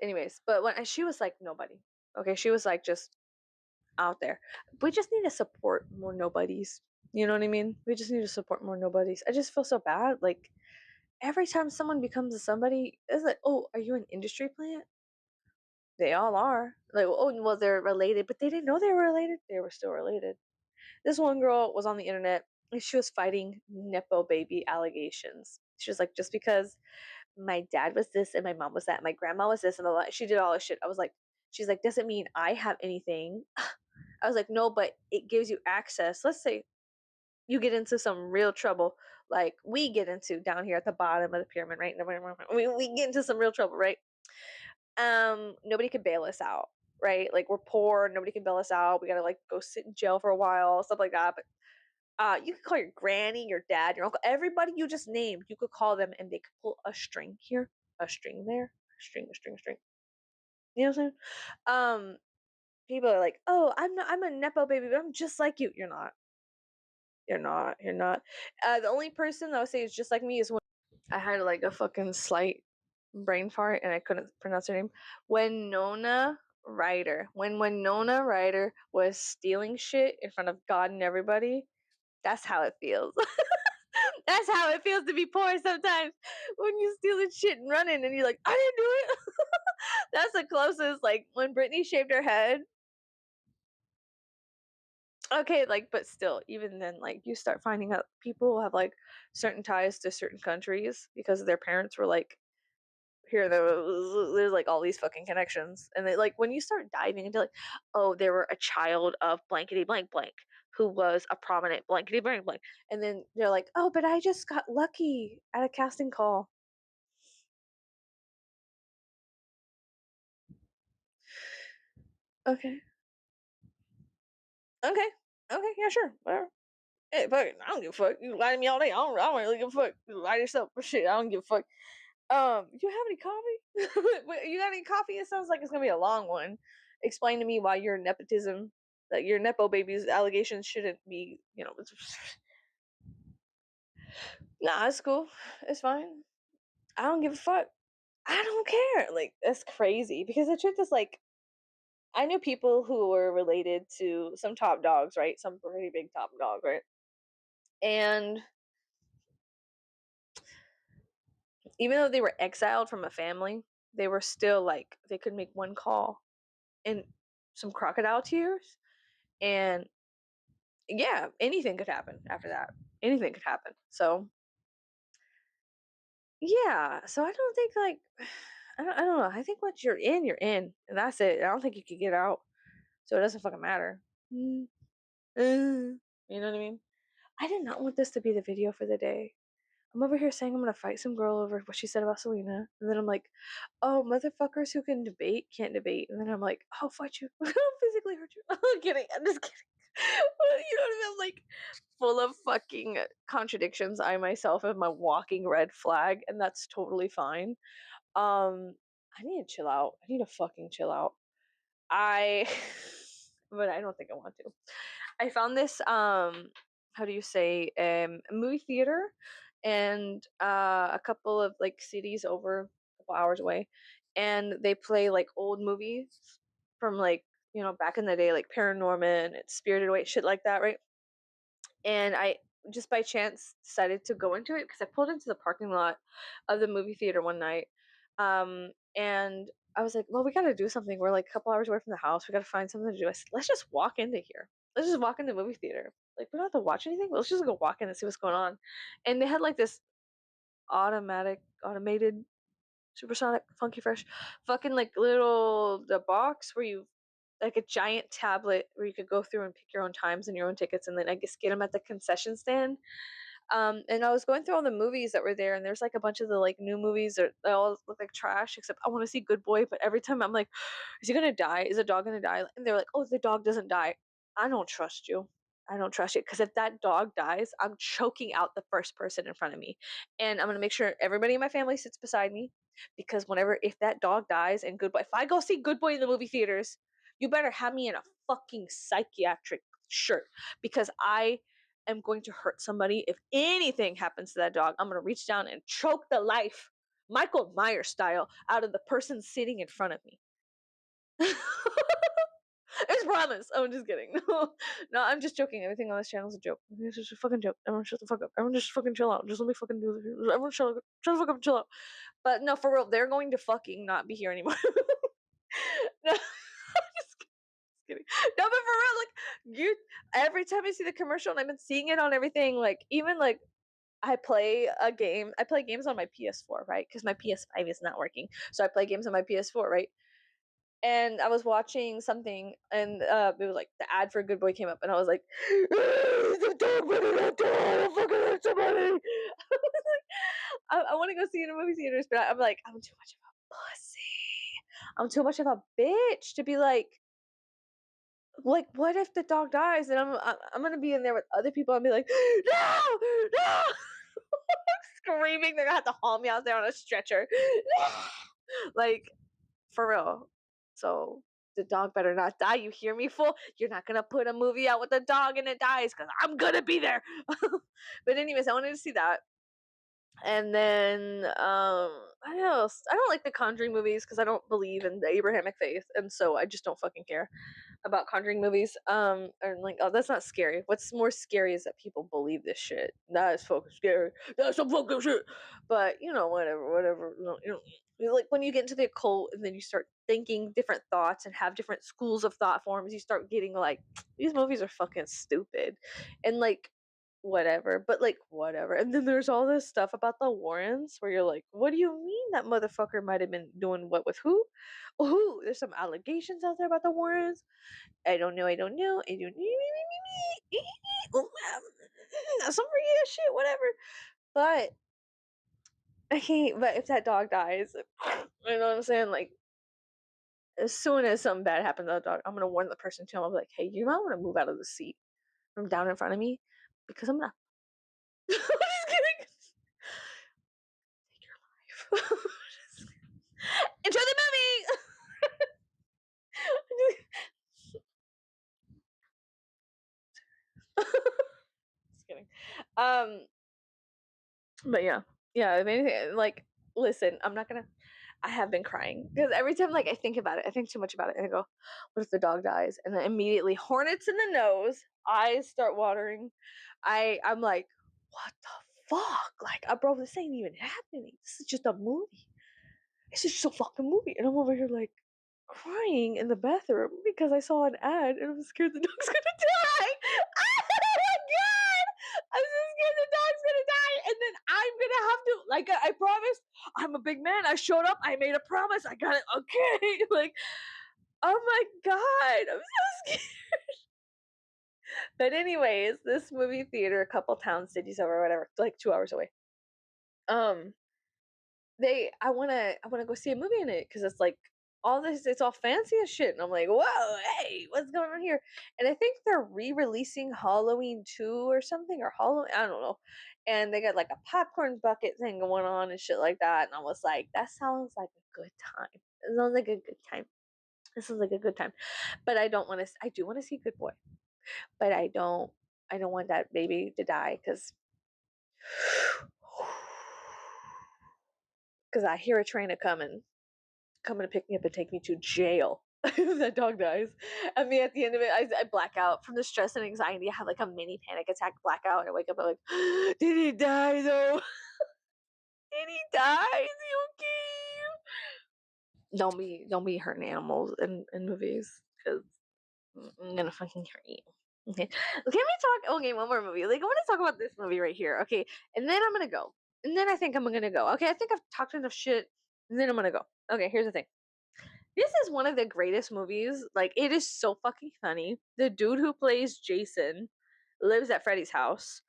S1: but when she was like nobody. Okay, she was like just out there. We just need to support more nobodies. You know what I mean? We just need to support more nobodies. I just feel so bad. Like every time someone becomes a somebody, it's like, oh, are you an industry plant? They all are. Like, oh, well, they're related, but they didn't know they were related. They were still related. This one girl was on the internet and she was fighting nepo baby allegations. She was like, just because my dad was this and my mom was that, my grandma was this and blah, blah. She did all this shit. I was like, she's like, doesn't mean I have anything. I was like, no, but it gives you access. Let's say you get into some real trouble, like we get into down here at the bottom of the pyramid, right? We get into some real trouble, right? Nobody could bail us out, right? Like we're poor, nobody can bail us out. We gotta like go sit in jail for a while, stuff like that. But you could call your granny, your dad, your uncle, everybody you just named. You could call them, and they could pull a string here, a string there, a string. You know what I'm saying? People are like, "Oh, I'm not. I'm a nepo baby, but I'm just like you." You're not. You're not. You're not. The only person that I would say is just like me is when I had like a fucking slight brain fart and I couldn't pronounce her name. Winona Ryder. When Winona Ryder was stealing shit in front of God and everybody, that's how it feels. That's how it feels to be poor sometimes. When you stealing shit and running and you're like, I didn't do it. That's the closest. Like when Britney shaved her head. Okay, like, but still, even then, like, you start finding out people have like certain ties to certain countries because their parents were like, here, there's like all these fucking connections. And they like, when you start diving into like, oh, they were a child of blankety blank blank who was a prominent blankety blank blank. And then they're like, oh, but I just got lucky at a casting call. Okay. Okay. Okay. Yeah, sure. Whatever. Hey, fuck it. I don't give a fuck. You lie to me all day. I don't really give a fuck. You lie to yourself for shit. I don't give a fuck. You have any coffee? Wait, you got any coffee? It sounds like it's gonna be a long one. Explain to me why your nepotism, like your nepo babies allegations shouldn't be, nah, it's cool. It's fine. I don't give a fuck. I don't care. Like, that's crazy. Because the truth is like I knew people who were related to some top dogs, right? Some pretty big top dog, right? And even though they were exiled from a family, they were still like they could make one call and some crocodile tears and yeah, anything could happen after that. Anything could happen. So yeah, so I don't think like I don't know. I think once you're in, and that's it. I don't think you could get out. So it doesn't fucking matter. Mm, you know what I mean? I did not want this to be the video for the day. I'm over here saying I'm gonna fight some girl over what she said about Selena, and then I'm like, "Oh, motherfuckers who can debate can't debate," and then I'm like, "I'll fight you. I'll physically hurt you." I'm kidding. I'm just kidding. You know what I mean? I'm like full of fucking contradictions. I myself am a walking red flag, and that's totally fine. I need to chill out. I need to fucking chill out. I, but I don't think I want to. I found this how do you say movie theater and a couple of like cities over a couple hours away, and they play like old movies from like back in the day, like Paranorman and Spirited Away, shit like that, right? And I just by chance decided to go into it because I pulled into the parking lot of the movie theater one night, and I was like, "Well, we got to do something. We're like a couple hours away from the house. We got to find something to do." I said, "Let's just walk into here. Let's just walk into the movie theater. Like we don't have to watch anything. Let's just go walk in and see what's going on." And they had like this automated supersonic funky fresh fucking like little the box where you like a giant tablet where you could go through and pick your own times and your own tickets, and then I guess get them at the concession stand. And I was going through all the movies that were there, and there's like a bunch of the like new movies that they all look like trash, except I want to see Good Boy. But every time I'm like, is he gonna die? Is the dog gonna die? And they're like, oh, the dog doesn't die. I don't trust you. I don't trust you because if that dog dies, I'm choking out the first person in front of me, and I'm gonna make sure everybody in my family sits beside me because if that dog dies and Good Boy, if I go see Good Boy in the movie theaters, you better have me in a fucking psychiatric shirt, because I am going to hurt somebody. If anything happens to that dog, I'm going to reach down and choke the life, Michael Myers style, out of the person sitting in front of me. It's promise. I'm just kidding. No, no, I'm just joking. Everything on this channel is a joke. It's just a fucking joke. Everyone shut the fuck up. Everyone just fucking chill out. Just let me fucking do this. Everyone shut the fuck up and chill out. But no, for real, they're going to fucking not be here anymore. No, just kidding. No, but for real, like, you, every time I see the commercial, and I've been seeing it on everything, like, even like, I play a game. I play games on my PS4, right? Because my PS5 is not working, so I play games on my PS4, right? And I was watching something, and it was like the ad for Good Boy came up, and I was like, "The dog better not die! I'll fucking hurt somebody!" I want to go see it in movie theaters, but I'm like, I'm too much of a pussy. I'm too much of a bitch to be like, what if the dog dies, and I'm gonna be in there with other people and be like, no, no, screaming. They're gonna have to haul me out there on a stretcher, like, for real. So the dog better not die. You hear me, fool? You're not gonna put a movie out with a dog and it dies, because I'm gonna be there. But anyways, I wanted to see that. And then what else? I don't like the Conjuring movies because I don't believe in the Abrahamic faith, and so I just don't fucking care about Conjuring movies. Or like, oh, that's not scary. What's more scary is that people believe this shit. That is fucking scary. That's some fucking shit. But you know, whatever. Like when you get into the occult and then you start thinking different thoughts and have different schools of thought forms, you start getting like, these movies are fucking stupid, and like, whatever, but like, whatever. And then there's all this stuff about the Warrens where you're like, what do you mean that motherfucker might have been doing what with who? Who? There's some allegations out there about the Warrens. I don't know. Some weird shit, whatever. But I can't. But if that dog dies, you know what I'm saying? Like, as soon as something bad happens to that dog, I'm gonna warn the person too. I'll be like, hey, you might want to move out of the seat from down in front of me, because I'm not. I'm just kidding. Take your life. Enjoy the movie. Just kidding. But yeah, yeah. If anything, like, listen, I'm not gonna. I have been crying because every time, like, I think about it, I think too much about it, and I go, "What if the dog dies?" And then immediately, hornets in the nose, eyes start watering. I'm like, "What the fuck?" Like, bro, this ain't even happening. This is just a movie. It's just a fucking movie, and I'm over here like crying in the bathroom because I saw an ad and I'm scared the dog's gonna die. Oh my god! I'm so scared the dog's gonna die, and then I'm gonna have to, like, I promised. I'm a big man. I showed up. I made a promise. I got it. Okay, like, oh my god, I'm so scared. But anyways, this movie theater, a couple towns, cities over, whatever, like 2 hours away. Um, I wanna go see a movie in it because it's like all this, it's all fancy as shit, and I'm like, whoa, hey, what's going on here? And I think they're re-releasing Halloween 2 or something, or Halloween, I don't know. And they got like a popcorn bucket thing going on and shit like that, and I was like, that sounds like a good time. It sounds like a good time. This is like a good time. But I do want to see Good Boy, but I don't want that baby to die because I hear a train a coming to pick me up and take me to jail. If that dog dies. I mean, at the end of it, I black out from the stress and anxiety. I have like a mini panic attack, blackout. I wake up, I'm like, did he die though? Did he die? Is he okay? Don't be hurting animals in movies, because I'm gonna fucking hurt you. Okay, can we talk? Okay, one more movie. Like, I want to talk about this movie right here. Okay, and then I'm gonna go. And then I think I'm gonna go. Okay, I think I've talked enough shit. And then I'm gonna go. Okay, here's the thing. This is one of the greatest movies. Like, it is so fucking funny. The dude who plays Jason lives at Freddy's house.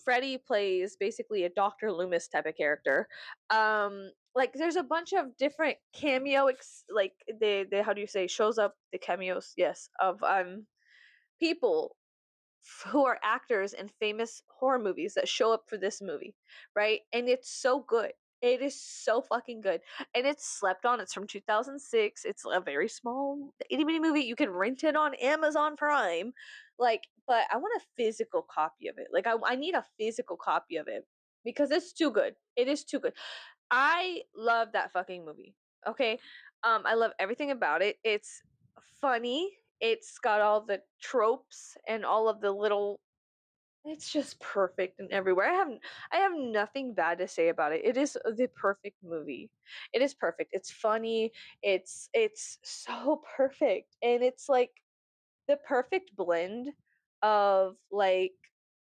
S1: Freddy plays basically a Dr. Loomis type of character. Like, there's a bunch of different cameo, like, they how do you say, shows up, the cameos, yes, of people who are actors in famous horror movies that show up for this movie, right? And it's so good. It is so fucking good, and it's slept on. It's from 2006. It's a very small itty bitty movie. You can rent it on Amazon Prime, like, but I want a physical copy of it. Like, I need a physical copy of it because it's too good. It is too good. I love that fucking movie. Okay, I love everything about it. It's funny. It's got all the tropes and all of the little it's just perfect and everywhere. I have nothing bad to say about it. It is the perfect movie. It is perfect. It's funny. It's so perfect. And it's like the perfect blend of like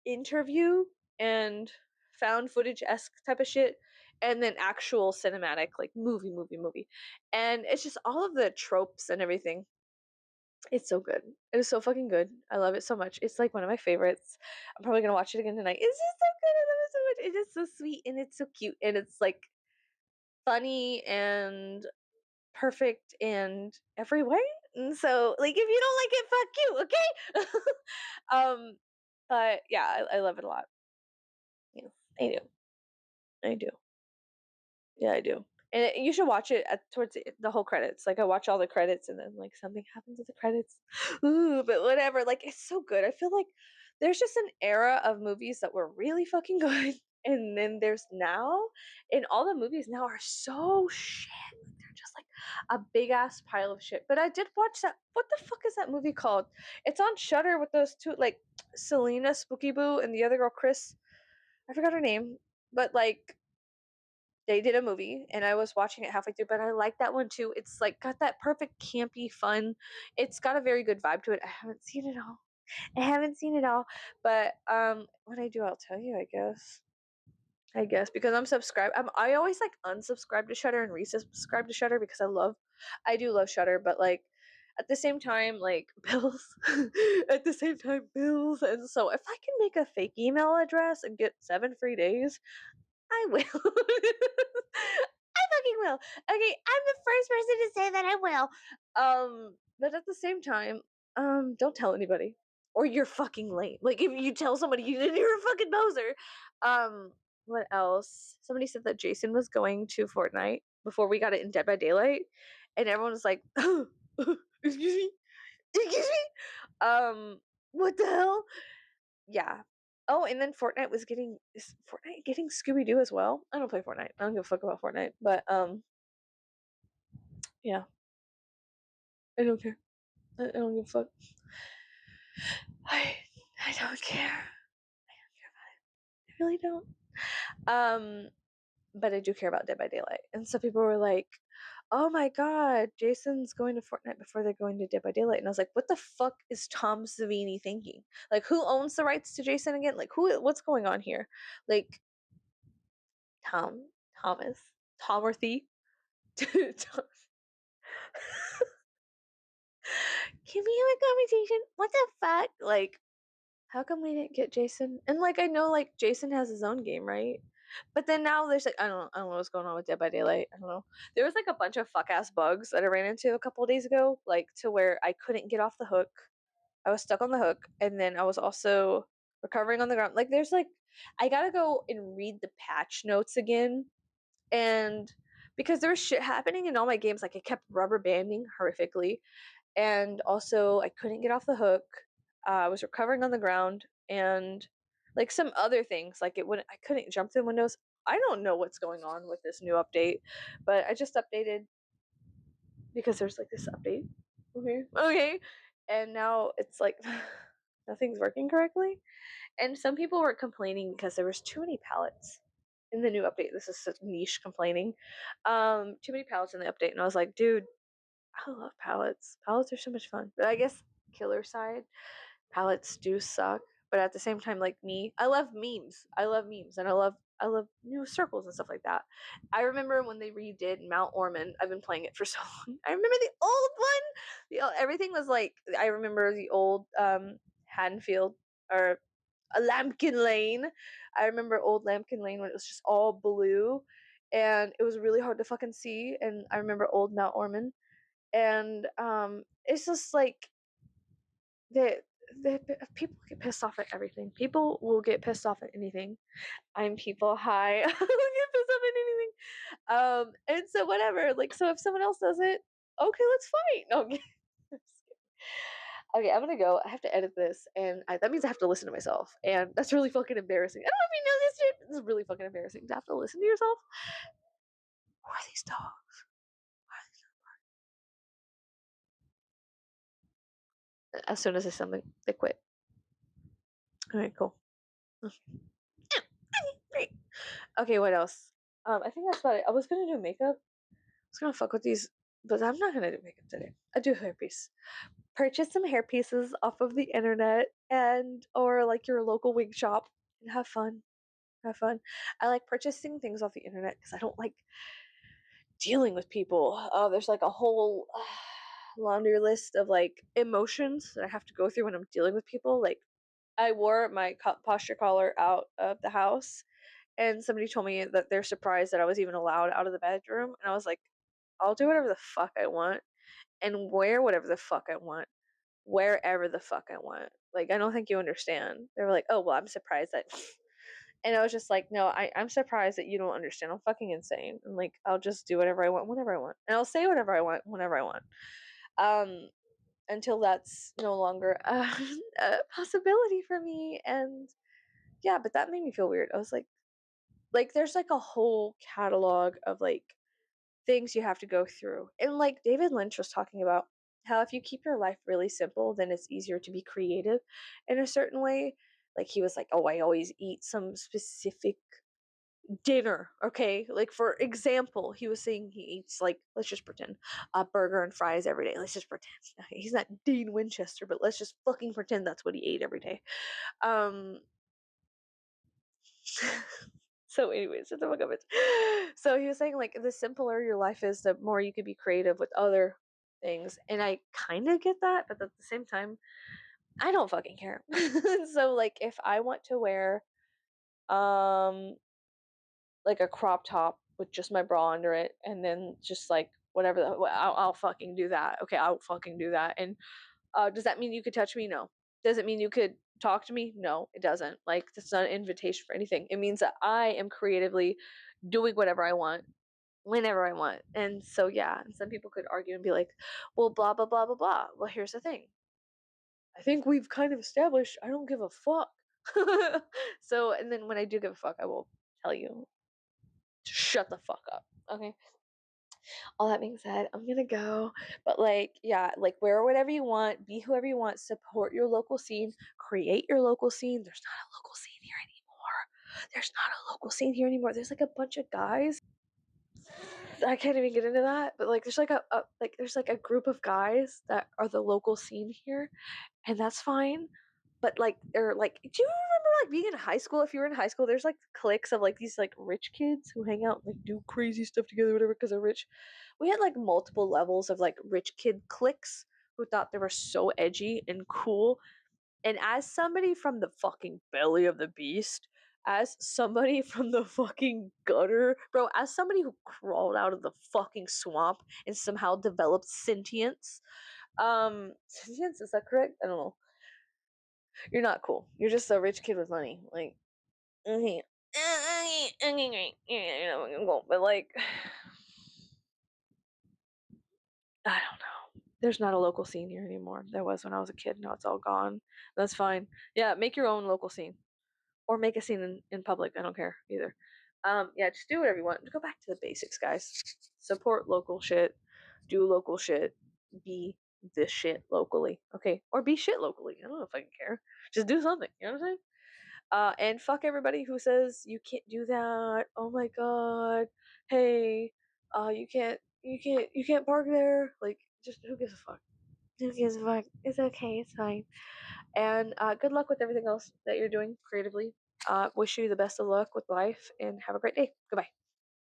S1: interview and found footage esque type of shit and then actual cinematic like movie. And it's just all of the tropes and everything. It's so good. It is so fucking good. I love it so much. It's like one of my favorites. I'm probably gonna watch it again tonight. It's just so good. I love it so much. It is so sweet and it's so cute and it's like funny and perfect and every way. And so, like, if you don't like it, fuck you, okay? But yeah, I love it a lot. Yeah, I do. I do. Yeah, I do. And you should watch it at towards the whole credits. Like I watch all the credits and then like something happens at the credits. Ooh, but whatever. Like it's so good. I feel like there's just an era of movies that were really fucking good. And then there's now, and all the movies now are so shit. Like, they're just like a big ass pile of shit. But I did watch that. What the fuck is that movie called? It's on Shutter with those two, like Selena Spooky Boo and the other girl, Chris. I forgot her name. But like they did a movie and I was watching it halfway through, but I like that one too. It's like got that perfect campy fun. It's got a very good vibe to it. I haven't seen it all. I haven't seen it all. But when I do I'll tell you, I guess. I guess because I'm subscribed. I always like unsubscribe to Shutter and resubscribe to Shutter because I do love Shutter, but like at the same time, like bills, at the same time bills, and so if I can make a fake email address and get 7 free days, I will. I fucking will. Okay, I'm the first person to say that I will. But at the same time, don't tell anybody. Or you're fucking late. Like if you tell somebody you're a fucking poser. What else? Somebody said that Jason was going to Fortnite before we got it in Dead by Daylight. And everyone was like, excuse me? Excuse me? What the hell? Yeah. Oh, and then Fortnite was getting is Fortnite getting Scooby Doo as well? I don't play Fortnite. I don't give a fuck about Fortnite. But yeah, I don't care. I don't give a fuck. I I don't care. I don't care about it. I really don't. But I do care about Dead by Daylight. And so people were like, "Oh my god, Jason's going to Fortnite before they're going to Dead by Daylight." And I was like, "What the fuck is Tom Savini thinking? Like, who owns the rights to Jason again? Like, who? What's going on here? Like, Tom, Thomas, Tomerthy." Tom- Can we have a conversation? What the fuck? Like, how come we didn't get Jason? And like, I know like Jason has his own game, right? But then now there's like I don't know what's going on with Dead by Daylight. I don't know. There was like a bunch of fuck ass bugs that I ran into a couple of days ago, like to where I couldn't get off the hook. I was stuck on the hook, and then I was also recovering on the ground. Like there's like I gotta go and read the patch notes again, and because there was shit happening in all my games, like I kept rubber banding horrifically, and also I couldn't get off the hook. I was recovering on the ground, and like some other things, like it wouldn't. I couldn't jump through windows. I don't know what's going on with this new update, but I just updated because there's like this update. Okay, and now it's like nothing's working correctly, and some people were complaining because there was too many pallets in the new update. This is such niche complaining. Too many pallets in the update, and I was like, dude, I love palettes. Palettes are so much fun. But I guess killer side, palettes do suck. But at the same time, like me, I love memes. I love memes, and I love circles and stuff like that. I remember when they redid Mount Ormond. I've been playing it for so long. I remember the old one. Everything was like I remember the old Haddonfield or a Lambkin Lane. I remember old Lambkin Lane when it was just all blue, and it was really hard to fucking see. And I remember old Mount Ormond, and it's just like the people get pissed off at everything. People will get pissed off at anything. I'm people high. Get pissed off at anything. And so whatever. Like, so if someone else does it, okay, let's fight. No, okay, I'm gonna go. I have to edit this, and that means I have to listen to myself, and that's really fucking embarrassing. I don't know if you know this shit. This is really fucking embarrassing to have to listen to yourself. Who are these dogs? As soon as I say something, they quit. All right, cool. Great. Okay, what else? I think that's about it. I was gonna do makeup. I was gonna fuck with these, but I'm not gonna do makeup today. I do hairpiece. Purchase some hair pieces off of the internet and or like your local wig shop and have fun. Have fun. I like purchasing things off the internet because I don't like dealing with people. There's like a whole laundry list of like emotions that I have to go through when I'm dealing with people. Like I wore my posture collar out of the house, and somebody told me that they're surprised that I was even allowed out of the bedroom, and I was like, I'll do whatever the fuck I want and wear whatever the fuck I want wherever the fuck I want. Like, I don't think you understand. They were like, oh, well, I'm surprised that. And I was just like, no, I'm surprised that you don't understand. I'm fucking insane. And like, I'll just do whatever I want whenever I want. And I'll say whatever I want whenever I want. Until that's no longer a possibility for me. And yeah, but that made me feel weird. I was like, there's like a whole catalog of like things you have to go through. And like David Lynch was talking about how if you keep your life really simple, then it's easier to be creative in a certain way. Like he was like, oh, I always eat some specific dinner. Okay. Like for example, he was saying he eats like, let's just pretend a burger and fries every day. Let's just pretend. Okay, he's not Dean Winchester, but let's just fucking pretend that's what he ate every day. Um, So, anyways, shut the fuck up, bitch. So he was saying like the simpler your life is, the more you could be creative with other things, and I kind of get that, but at the same time, I don't fucking care. So, like, if I want to wear, um, like a crop top with just my bra under it, and then just like whatever, I'll fucking do that. Okay, I'll fucking do that. And does that mean you could touch me? No. Does it mean you could talk to me? No, it doesn't. Like, that's not an invitation for anything. It means that I am creatively doing whatever I want whenever I want. And so, yeah, and some people could argue and be like, well, blah, blah, blah, blah, blah. Well, here's the thing. I think we've kind of established I don't give a fuck. So, and then when I do give a fuck, I will tell you to shut the fuck up. Okay. All that being said, I'm gonna go. But like, yeah, like wear whatever you want, be whoever you want, support your local scene, create your local scene. There's not a local scene here anymore. There's not a local scene here anymore. There's like a bunch of guys. I can't even get into that, but like there's like there's like a group of guys that are the local scene here, and that's fine. But like they're like, do you remember like being in high school? If you were in high school, there's like cliques of like these like rich kids who hang out and like do crazy stuff together, whatever, because they're rich. We had like multiple levels of like rich kid cliques who thought they were so edgy and cool. And as somebody from the fucking belly of the beast, as somebody from the fucking gutter, bro, as somebody who crawled out of the fucking swamp and somehow developed sentience, sentience, is that correct? I don't know. You're not cool. You're just a rich kid with money. Like, okay. But like, I don't know. There's not a local scene here anymore. There was when I was a kid. Now it's all gone. That's fine. Yeah, make your own local scene. Or make a scene in public. I don't care either. Yeah, just do whatever you want. Go back to the basics, guys. Support local shit. Do local shit. Be this shit locally. Okay. Or be shit locally. I don't know if I can care. Just do something. You know what I'm saying? And fuck everybody who says you can't do that. Oh my god. Hey, you can't park there. Like, just who gives a fuck? Who gives a fuck? It's okay. It's fine. And good luck with everything else that you're doing creatively. Wish you the best of luck with life and have a great day. Goodbye.